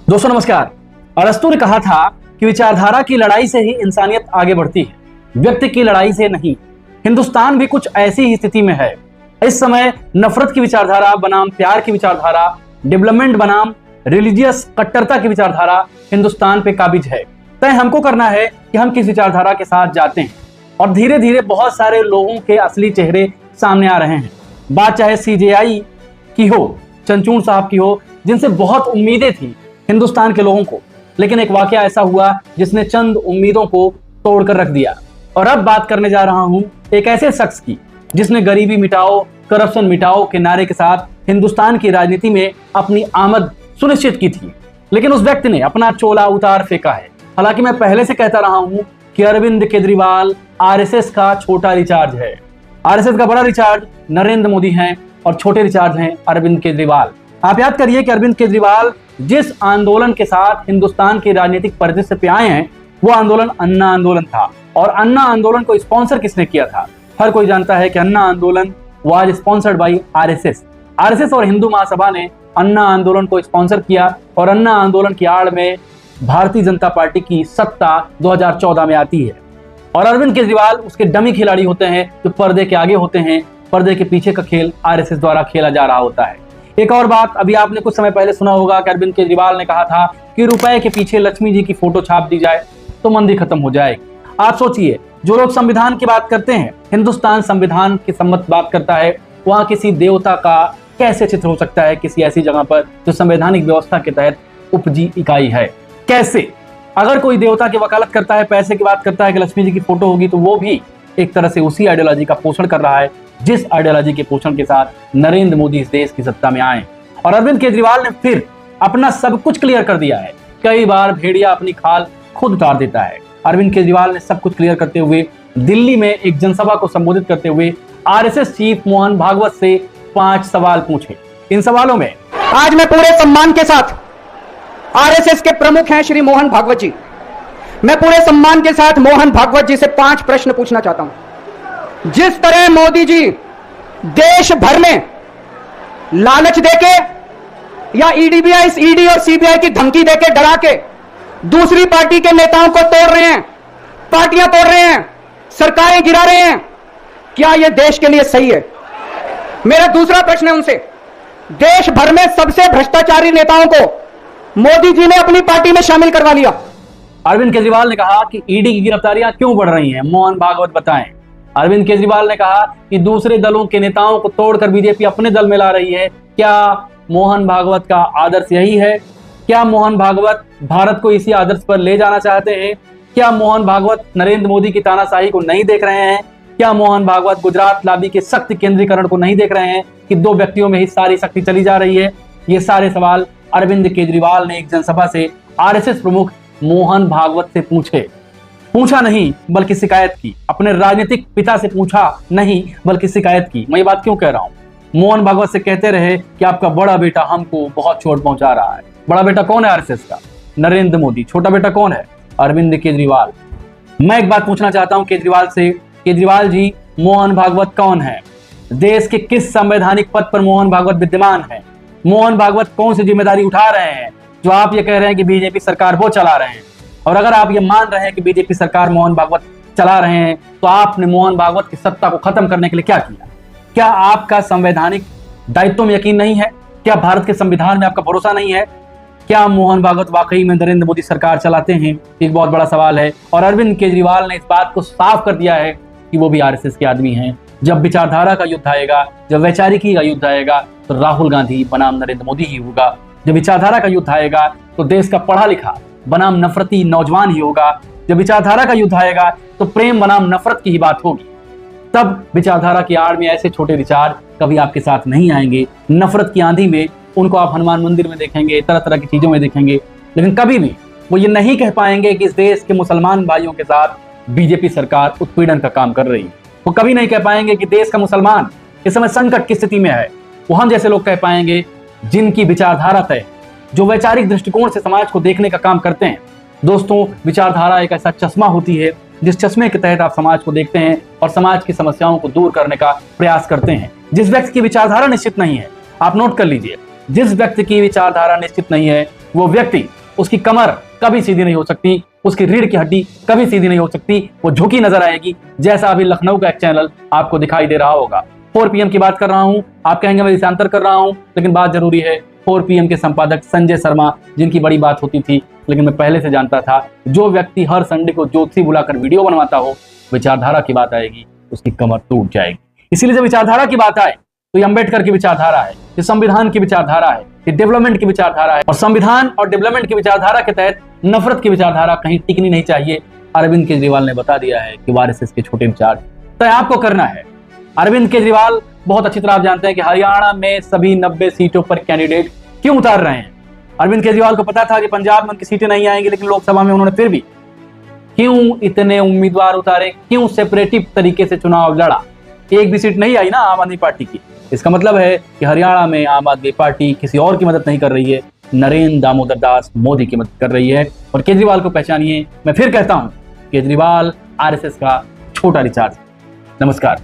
दोस्तों नमस्कार। अरस्तु ने कहा था कि विचारधारा की लड़ाई से ही इंसानियत आगे बढ़ती है, व्यक्ति की लड़ाई से नहीं। हिंदुस्तान भी कुछ ऐसी ही स्थिति में है। इस समय नफरत की विचारधारा बनाम प्यार की विचारधारा, डेवलपमेंट बनाम रिलीजियस कट्टरता की विचारधारा हिंदुस्तान पे काबिज है। तय हमको करना है कि हम किस विचारधारा के साथ जाते हैं। और धीरे धीरे बहुत सारे लोगों के असली चेहरे सामने आ रहे हैं। बात चाहे सीजेआई की हो, चंचूड़ साहब की हो, जिनसे बहुत उम्मीदें थी हिंदुस्तान के लोगों को, लेकिन एक वाकया ऐसा हुआ जिसने चंद उम्मीदों को तोड़कर रख दिया। और अब बात करने जा रहा हूं एक ऐसे शख्स की जिसने गरीबी मिटाओ, करप्शन मिटाओ के नारे के साथ हिंदुस्तान की राजनीति में अपनी आमद सुनिश्चित की थी, लेकिन उस व्यक्ति ने अपना चोला उतार फेंका है। हालांकि मैं पहले से कहता रहा हूं कि अरविंद केजरीवाल आरएसएस का छोटा रिचार्ज है। आरएसएस का बड़ा रिचार्ज नरेंद्र मोदी हैं और छोटे रिचार्ज हैं अरविंद केजरीवाल। आप याद करिए कि अरविंद केजरीवाल जिस आंदोलन के साथ हिंदुस्तान के राजनीतिक परिदृश्य पे आए हैं, वो आंदोलन अन्ना आंदोलन था। और अन्ना आंदोलन को स्पॉन्सर किसने किया था? हर कोई जानता है कि अन्ना आंदोलन was sponsored by RSS. RSS और हिंदू महासभा ने अन्ना आंदोलन को स्पॉन्सर किया और अन्ना आंदोलन की आड़ में भारतीय जनता पार्टी की सत्ता 2014 में आती है। और अरविंद केजरीवाल उसके डमी खिलाड़ी होते हैं जो पर्दे के आगे होते हैं। पर्दे के पीछे का खेल आरएसएस द्वारा खेला जा रहा होता है। एक और बात, अभी आपने कुछ समय पहले सुना होगा कि अरविंद केजरीवाल ने कहा था कि रुपए के पीछे लक्ष्मी जी की फोटो छाप दी जाए तो मंदी खत्म हो जाएगी। आप सोचिए, जो लोग संविधान की बात करते हैं, हिंदुस्तान संविधान की सम्मत बात करता है, वहां किसी देवता का कैसे चित्र हो सकता है किसी ऐसी जगह पर जो संवैधानिक व्यवस्था के तहत उपजी इकाई है? कैसे? अगर कोई देवता की वकालत करता है, पैसे की बात करता है कि लक्ष्मी जी की फोटो होगी, तो वो भी एक तरह से उसी आइडियोलॉजी का पोषण कर रहा है जिस आइडियोलॉजी के पोषण के साथ नरेंद्र मोदी इस देश की सत्ता में आए। और अरविंद केजरीवाल ने फिर अपना सब कुछ क्लियर कर दिया है। कई बार भेड़िया अपनी खाल खुद उतार देता है। अरविंद केजरीवाल ने सब कुछ क्लियर करते हुए दिल्ली में एक जनसभा को संबोधित करते हुए आरएसएस चीफ मोहन भागवत से 5 सवाल पूछे। इन सवालों में आज मैं पूरे सम्मान के साथ, आरएसएस के प्रमुख हैं श्री मोहन भागवत जी, मैं पूरे सम्मान के साथ मोहन भागवत जी से 5 प्रश्न पूछना चाहता हूं। जिस तरह मोदी जी देश भर में लालच देके या ईडी और सीबीआई की धमकी देके, डरा के दूसरी पार्टी के नेताओं को तोड़ रहे हैं, पार्टियां तोड़ रहे हैं, सरकारें गिरा रहे हैं, क्या यह देश के लिए सही है? मेरा दूसरा प्रश्न है उनसे, देश भर में सबसे भ्रष्टाचारी नेताओं को मोदी जी ने अपनी पार्टी में शामिल करवा लिया। अरविंद केजरीवाल ने कहा कि ईडी की गिरफ्तारियां क्यों बढ़ रही हैं, मोहन भागवत बताएं। अरविंद केजरीवाल ने कहा कि दूसरे दलों के नेताओं को तोड़कर बीजेपी अपने दल में ला रही है। क्या मोहन भागवत का आदर्श यही है? क्या मोहन भागवत भारत को इसी आदर्श पर ले जाना चाहते हैं? क्या मोहन भागवत नरेंद्र मोदी की तानाशाही को नहीं देख रहे हैं? क्या मोहन भागवत गुजरात लॉबी के शक्ति केंद्रीकरण को नहीं देख रहे हैं कि 2 व्यक्तियों में ही सारी शक्ति चली जा रही है? ये सारे सवाल अरविंद केजरीवाल ने एक जनसभा से आरएसएस प्रमुख मोहन भागवत से पूछा नहीं बल्कि शिकायत की। अपने राजनीतिक पिता से पूछा नहीं बल्कि शिकायत की। मैं ये बात क्यों कह रहा हूं? मोहन भागवत से कहते रहे कि आपका बड़ा बेटा हमको बहुत चोट पहुंचा रहा है। बड़ा बेटा कौन है आरएसएस का? नरेंद्र मोदी। छोटा बेटा कौन है? अरविंद केजरीवाल। मैं एक बात पूछना चाहता हूं केजरीवाल से, केजरीवाल जी, मोहन भागवत कौन है? देश के किस संवैधानिक पद पर मोहन भागवत विद्यमान है? मोहन भागवत कौन सी जिम्मेदारी उठा रहे हैं जो आप ये कह रहे हैं कि बीजेपी सरकार वो चला रहे हैं? और अगर आप ये मान रहे हैं कि बीजेपी सरकार मोहन भागवत चला रहे हैं, तो आपने मोहन भागवत की सत्ता को खत्म करने के लिए क्या किया? क्या आपका संवैधानिक दायित्व में यकीन नहीं है? क्या भारत के संविधान में आपका भरोसा नहीं है? क्या मोहन भागवत वाकई में नरेंद्र मोदी सरकार चलाते हैं? एक बहुत बड़ा सवाल है। और अरविंद केजरीवाल ने इस बात को साफ कर दिया है कि वो भी आरएसएस के आदमी हैं। जब विचारधारा का युद्ध आएगा, जब वैचारिकी का युद्ध आएगा, तो राहुल गांधी बनाम नरेंद्र मोदी ही होगा। जब विचारधारा का युद्ध आएगा तो देश का पढ़ा लिखा बनाम नफरती नौजवान ही होगा। जब विचारधारा का युद्ध आएगा तो प्रेम बनाम नफरत की ही बात होगी। तब विचारधारा की आड़ में ऐसे छोटे रिचार्ज कभी आपके साथ नहीं आएंगे। नफरत की आंधी में उनको आप हनुमान मंदिर में देखेंगे, तरह तरह की चीजों में देखेंगे, लेकिन कभी भी वो ये नहीं कह पाएंगे कि इस देश के मुसलमान भाइयों के साथ बीजेपी सरकार उत्पीड़न का काम कर रही है। वो कभी नहीं कह पाएंगे कि देश का मुसलमान इस समय संकट की स्थिति में है। वो हम जैसे लोग कह पाएंगे जिनकी विचारधारा तय, जो वैचारिक दृष्टिकोण से समाज को देखने का काम करते हैं। दोस्तों, विचारधारा एक ऐसा चश्मा होती है जिस चश्मे के तहत आप समाज को देखते हैं और समाज की समस्याओं को दूर करने का प्रयास करते हैं। जिस व्यक्ति की विचारधारा निश्चित नहीं है, आप नोट कर लीजिए, जिस व्यक्ति की विचारधारा निश्चित नहीं है, वो व्यक्ति उसकी कमर कभी सीधी नहीं हो सकती, उसकी रीढ़ की हड्डी कभी सीधी नहीं हो सकती, वो झुकी नजर आएगी, जैसा अभी लखनऊ का एक चैनल आपको दिखाई दे रहा होगा। 4 PM की बात कर रहा हूं, आप कहेंगे मैं देशांतर कर रहा हूं, लेकिन बात जरूरी है। 4 PM के संपादक संजय शर्मा, जिनकी बड़ी बात होती थी, लेकिन मैं पहले से जानता था, जो व्यक्ति हर संडे को ज्योतिषी बुलाकर वीडियो बनवाता हो, विचारधारा की बात आएगी उसकी कमर टूट जाएगी। इसीलिए जब विचारधारा की बात आए तो ये अंबेडकर की विचारधारा है, ये संविधान की विचारधारा है, ये डेवलपमेंट की विचारधारा है, और संविधान और डेवलपमेंट की विचारधारा के तहत नफरत की विचारधारा कहीं टिकनी नहीं चाहिए। अरविंद केजरीवाल ने बता दिया है कि आरएसएस के छोटे विचार तय आपको करना है। अरविंद केजरीवाल बहुत अच्छी तरह आप जानते हैं कि हरियाणा में सभी 90 सीटों पर कैंडिडेट क्यों उतार रहे हैं। अरविंद केजरीवाल को पता था कि पंजाब में उनकी सीटें नहीं आएंगी, लेकिन लोकसभा में उन्होंने फिर भी क्यों इतने उम्मीदवार उतारे, क्यों सेपरेटिव तरीके से चुनाव लड़ा। एक भी सीट नहीं आई ना आम आदमी पार्टी की। इसका मतलब है कि हरियाणा में आम आदमी पार्टी किसी और की मदद नहीं कर रही है, नरेंद्र दामोदर दास मोदी की मदद कर रही है। और केजरीवाल को पहचानिए। मैं फिर कहता हूं, केजरीवाल आरएसएस का छोटा रिचार्ज। नमस्कार।